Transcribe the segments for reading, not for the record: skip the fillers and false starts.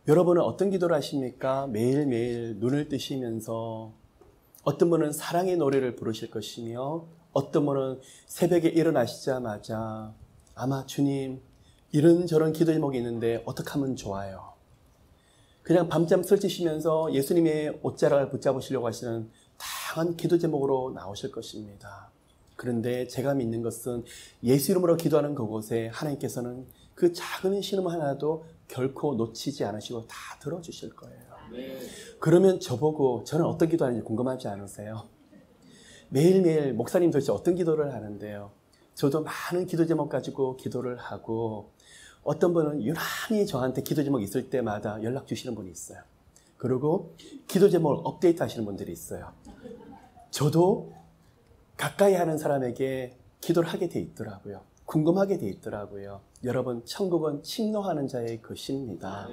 여러분은 어떤 기도를 하십니까? 매일매일 눈을 뜨시면서 어떤 분은 사랑의 노래를 부르실 것이며 어떤 분은 새벽에 일어나시자마자 아마 주님 이런저런 기도 제목이 있는데 어떻게 하면 좋아요? 그냥 밤잠 설치시면서 예수님의 옷자락을 붙잡으시려고 하시는 다양한 기도 제목으로 나오실 것입니다. 그런데 제가 믿는 것은 예수 이름으로 기도하는 그곳에 하나님께서는 그 작은 신음 하나도 결코 놓치지 않으시고 다 들어주실 거예요. 그러면 저보고 저는 어떤 기도하는지 궁금하지 않으세요? 매일매일 목사님 도대체 어떤 기도를 하는데요? 저도 많은 기도 제목 가지고 기도를 하고 어떤 분은 유난히 저한테 기도 제목 있을 때마다 연락 주시는 분이 있어요. 그리고 기도 제목을 업데이트 하시는 분들이 있어요. 저도 가까이 하는 사람에게 기도를 하게 돼 있더라고요. 궁금하게 돼 있더라고요. 여러분, 천국은 침노하는 자의 것입니다.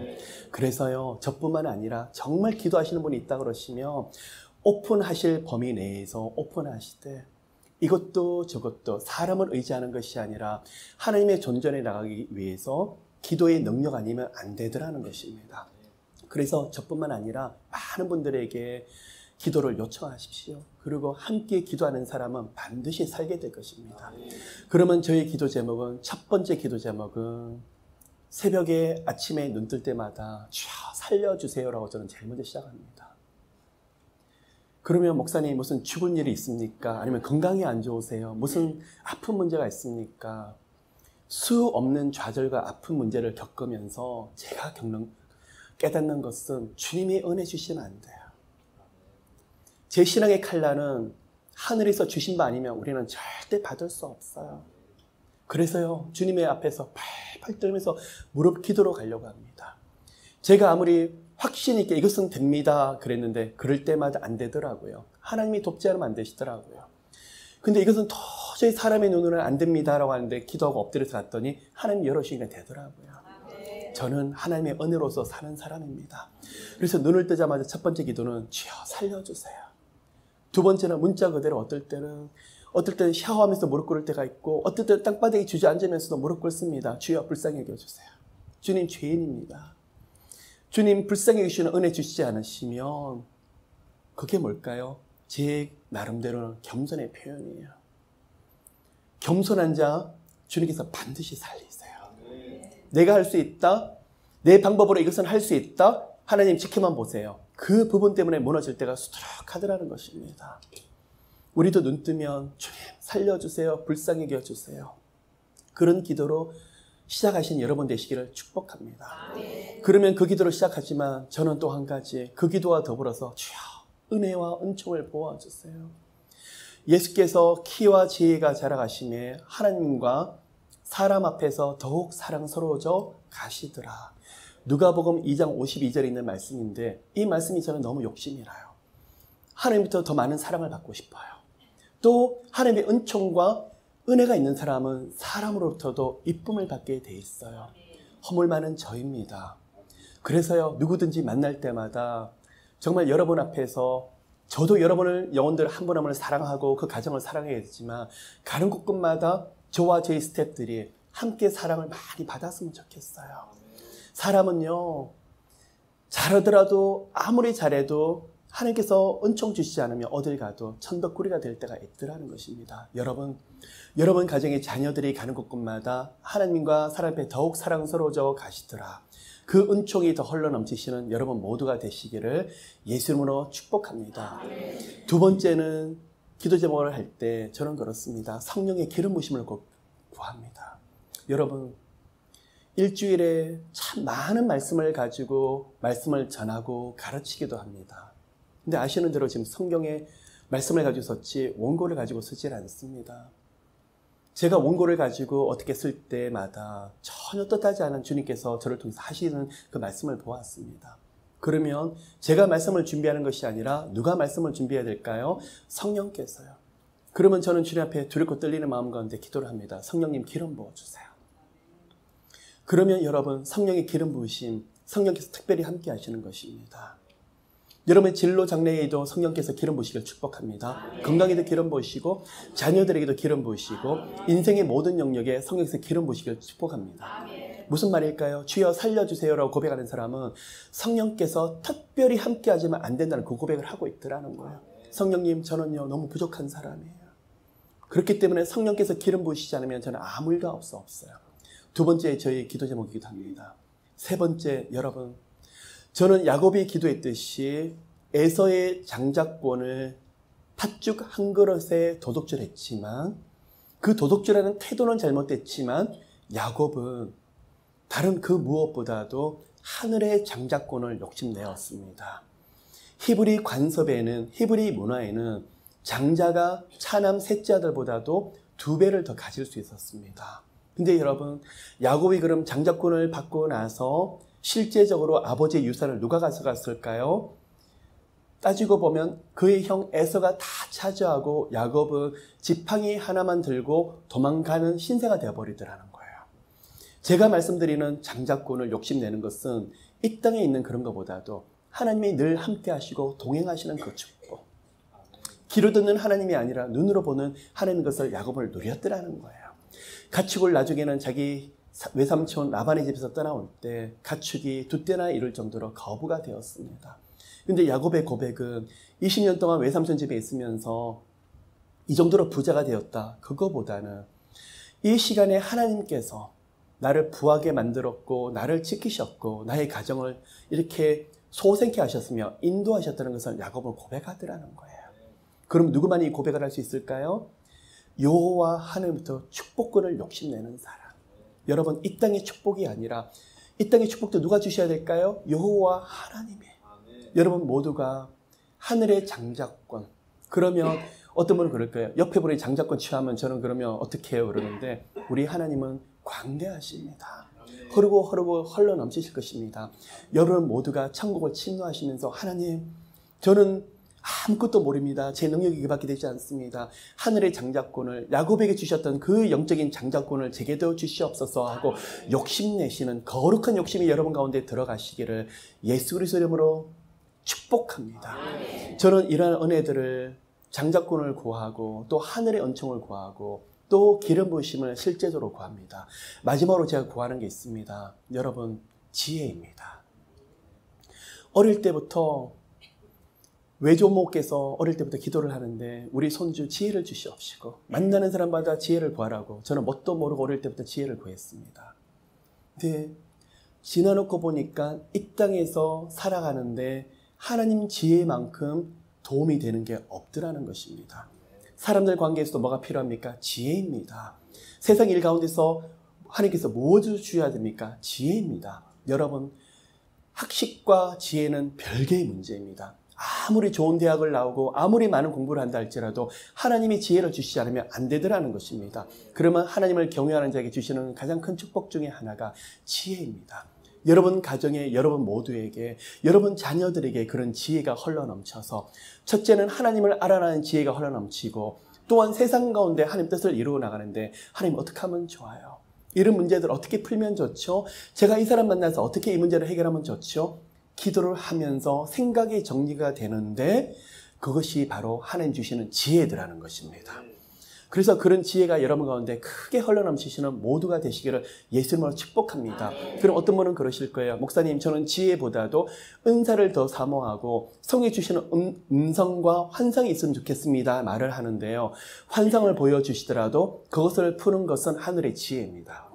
그래서요, 저뿐만 아니라 정말 기도하시는 분이 있다 그러시면 오픈하실 범위 내에서 오픈하시되 이것도 저것도 사람을 의지하는 것이 아니라 하나님의 존전에 나가기 위해서 기도의 능력 아니면 안 되더라는 것입니다. 그래서 저뿐만 아니라 많은 분들에게 기도를 요청하십시오. 그리고 함께 기도하는 사람은 반드시 살게 될 것입니다. 그러면 저희 기도 제목은, 첫 번째 기도 제목은 새벽에 아침에 눈 뜰 때마다 주여 살려주세요라고 저는 제일 먼저 시작합니다. 그러면 목사님 무슨 죽을 일이 있습니까? 아니면 건강이 안 좋으세요? 무슨 아픈 문제가 있습니까? 수 없는 좌절과 아픈 문제를 겪으면서 제가 깨닫는 것은 주님이 은혜 주시면 안 돼요. 제 신앙의 칼날은 하늘에서 주신 바 아니면 우리는 절대 받을 수 없어요. 그래서요, 주님의 앞에서 팔팔 떨면서 무릎 기도로 가려고 합니다. 제가 아무리 확신 있게 이것은 됩니다 그랬는데 그럴 때마다 안 되더라고요. 하나님이 돕지 않으면 안 되시더라고요. 근데 이것은 도저히 사람의 눈으로는 안 됩니다라고 하는데 기도하고 엎드려서 갔더니 하나님 열어주시면 되더라고요. 저는 하나님의 은혜로서 사는 사람입니다. 그래서 눈을 뜨자마자 첫 번째 기도는 주여 살려주세요. 두 번째는 문자 그대로 어떨 때는 샤워하면서 무릎 꿇을 때가 있고 어떨 때는 땅바닥에 주저앉으면서도 무릎 꿇습니다. 주여 불쌍히 여겨주세요. 주님 죄인입니다. 주님 불쌍히 여기시는 은혜 주시지 않으시면 그게 뭘까요? 제 나름대로는 겸손의 표현이에요. 겸손한 자 주님께서 반드시 살리세요. 내가 할 수 있다. 내 방법으로 이것은 할 수 있다. 하나님 지켜만 보세요. 그 부분 때문에 무너질 때가 수두룩하더라는 것입니다. 우리도 눈 뜨면 주님 살려주세요. 불쌍히 여겨주세요. 그런 기도로 시작하신 여러분 되시기를 축복합니다. 그러면 그 기도로 시작하지만 저는 또 한 가지 그 기도와 더불어서 주여 은혜와 은총을 보아주세요. 예수께서 키와 지혜가 자라가심에 하나님과 사람 앞에서 더욱 사랑스러워져 가시더라. 누가복음 2장 52절에 있는 말씀인데 이 말씀이 저는 너무 욕심이 나요. 하나님부터 더 많은 사랑을 받고 싶어요. 또 하나님의 은총과 은혜가 있는 사람은 사람으로부터도 이쁨을 받게 돼 있어요. 허물 많은 저입니다. 그래서요, 누구든지 만날 때마다 정말 여러분 앞에서 저도 여러분을 영혼들 한 분 한 분을 사랑하고 그 가정을 사랑해야 되지만 가는 곳곳마다 저와 저희 스태프들이 함께 사랑을 많이 받았으면 좋겠어요. 사람은요, 잘하더라도 아무리 잘해도 하나님께서 은총 주시지 않으면 어딜 가도 천덕꾸리가 될 때가 있더라는 것입니다. 여러분 가정의 자녀들이 가는 곳곳마다 하나님과 사람 앞에 더욱 사랑스러워져 가시더라. 그 은총이 더 흘러넘치시는 여러분 모두가 되시기를 예수 이름으로 축복합니다. 두 번째는 기도 제목을 할 때 저는 그렇습니다. 성령의 기름 부으심을 구합니다. 여러분, 일주일에 참 많은 말씀을 가지고 말씀을 전하고 가르치기도 합니다. 근데 아시는 대로 지금 성경에 말씀을 가지고 썼지 원고를 가지고 쓰질 않습니다. 제가 원고를 가지고 어떻게 쓸 때마다 전혀 뜻하지 않은 주님께서 저를 통해서 하시는 그 말씀을 보았습니다. 그러면 제가 말씀을 준비하는 것이 아니라 누가 말씀을 준비해야 될까요? 성령께서요. 그러면 저는 주님 앞에 두렵고 떨리는 마음 가운데 기도를 합니다. 성령님 기름 부어주세요. 그러면 여러분 성령의 기름 부으심, 성령께서 특별히 함께 하시는 것입니다. 여러분의 진로 장래에도 성령께서 기름 부으시길 축복합니다. 건강에도 기름 부으시고 자녀들에게도 기름 부으시고 인생의 모든 영역에 성령께서 기름 부으시길 축복합니다. 무슨 말일까요? 주여 살려주세요라고 고백하는 사람은 성령께서 특별히 함께하지만 안 된다는 그 고백을 하고 있더라는 거예요. 성령님, 저는요 너무 부족한 사람이에요. 그렇기 때문에 성령께서 기름 부으시지 않으면 저는 아무 일도 없어요. 두 번째 저희 기도 제목이기도 합니다. 세 번째, 여러분, 저는 야곱이 기도했듯이 에서의 장자권을 팥죽 한 그릇에 도둑질했지만 그 도둑질하는 태도는 잘못됐지만 야곱은 다른 그 무엇보다도 하늘의 장자권을 욕심내었습니다. 히브리 관습에는, 히브리 문화에는 장자가 차남 셋째 아들보다도 2배를 더 가질 수 있었습니다. 근데 여러분, 야곱이 그럼 장자권을 받고 나서 실제적으로 아버지의 유산을 누가 가져갔을까요? 따지고 보면 그의 형 에서가 다 차지하고 야곱은 지팡이 하나만 들고 도망가는 신세가 되어버리더라는 거예요. 제가 말씀드리는 장자권을 욕심내는 것은 이 땅에 있는 그런 것보다도 하나님이 늘 함께 하시고 동행하시는 그 축복, 귀로 듣는 하나님이 아니라 눈으로 보는 하나님의 것을 야곱을 누렸더라는 거예요. 가축을 나중에는 자기 외삼촌 라반의 집에서 떠나올 때 가축이 2떼나 이를 정도로 거부가 되었습니다. 근데 야곱의 고백은 20년 동안 외삼촌 집에 있으면서 이 정도로 부자가 되었다. 그거보다는 이 시간에 하나님께서 나를 부하게 만들었고 나를 지키셨고 나의 가정을 이렇게 소생케 하셨으며 인도하셨다는 것을 야곱은 고백하더라는 거예요. 그럼 누구만이 고백을 할 수 있을까요? 여호와 하늘부터 축복권을 욕심내는 사람. 여러분, 이 땅의 축복이 아니라 이 땅의 축복도 누가 주셔야 될까요? 여호와 하나님이. 여러분 모두가 하늘의 장자권. 그러면 어떤 분은 그럴 거예요. 옆에 분이 장자권 취하면 저는 그러면 어떻게 해요? 그러는데 우리 하나님은 광대하십니다. 흐르고 흘러 넘치실 것입니다. 여러분 모두가 천국을 침노하시면서 하나님, 저는 아무것도 모릅니다. 제 능력이 그밖에 되지 않습니다. 하늘의 장자권을, 야곱에게 주셨던 그 영적인 장자권을 제게도 주시옵소서 하고 욕심내시는 거룩한 욕심이 여러분 가운데 들어가시기를 예수 그리스도 이름으로 축복합니다. 저는 이러한 은혜들을, 장자권을 구하고 또 하늘의 은총을 구하고 또 기름 부으심을 실제적으로 구합니다. 마지막으로 제가 구하는 게 있습니다. 여러분, 지혜입니다. 어릴 때부터 외조모께서 어릴 때부터 기도를 하는데 우리 손주 지혜를 주시옵시고 만나는 사람마다 지혜를 구하라고 저는 뭣도 모르고 어릴 때부터 지혜를 구했습니다. 근데 지나놓고 보니까 이 땅에서 살아가는데 하나님 지혜만큼 도움이 되는 게 없더라는 것입니다. 사람들 관계에서도 뭐가 필요합니까? 지혜입니다. 세상 일 가운데서 하나님께서 무엇을 주셔야 됩니까? 지혜입니다. 여러분, 학식과 지혜는 별개의 문제입니다. 아무리 좋은 대학을 나오고 아무리 많은 공부를 한다 할지라도 하나님이 지혜를 주시지 않으면 안 되더라는 것입니다. 그러면 하나님을 경외하는 자에게 주시는 가장 큰 축복 중에 하나가 지혜입니다. 여러분 가정에, 여러분 모두에게, 여러분 자녀들에게 그런 지혜가 흘러넘쳐서 첫째는 하나님을 알아가는 지혜가 흘러넘치고 또한 세상 가운데 하나님 뜻을 이루어 나가는데 하나님 어떻게 하면 좋아요? 이런 문제들 어떻게 풀면 좋죠? 제가 이 사람 만나서 어떻게 이 문제를 해결하면 좋죠? 기도를 하면서 생각이 정리가 되는데 그것이 바로 하나님 주시는 지혜들하는 것입니다. 그래서 그런 지혜가 여러분 가운데 크게 흘러넘치시는 모두가 되시기를 예수님으로 축복합니다. 그럼 어떤 분은 그러실 거예요. 목사님, 저는 지혜보다도 은사를 더 사모하고 성이 주시는 음성과 환상이 있으면 좋겠습니다 말을 하는데요. 환상을 보여주시더라도 그것을 푸는 것은 하늘의 지혜입니다.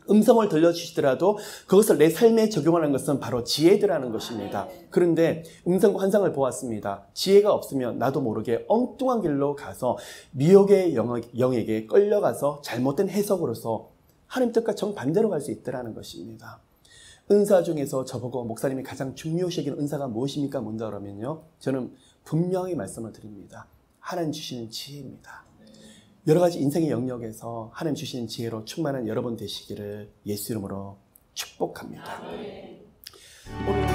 음성을 들려주시더라도 그것을 내 삶에 적용하는 것은 바로 지혜들하는 것입니다. 그런데 음성과 환상을 보았습니다. 지혜가 없으면 나도 모르게 엉뚱한 길로 가서 미혹의 영에게 끌려가서 잘못된 해석으로서 하나님 뜻과 정반대로 갈 수 있다는 것입니다. 은사 중에서 저보고 목사님이 가장 중요시 여기는 은사가 무엇입니까? 문다 그러면요, 저는 분명히 말씀을 드립니다. 하나님 주시는 지혜입니다. 여러 가지 인생의 영역에서 하나님 주시는 지혜로 충만한 여러분 되시기를 예수 이름으로 축복합니다. 오늘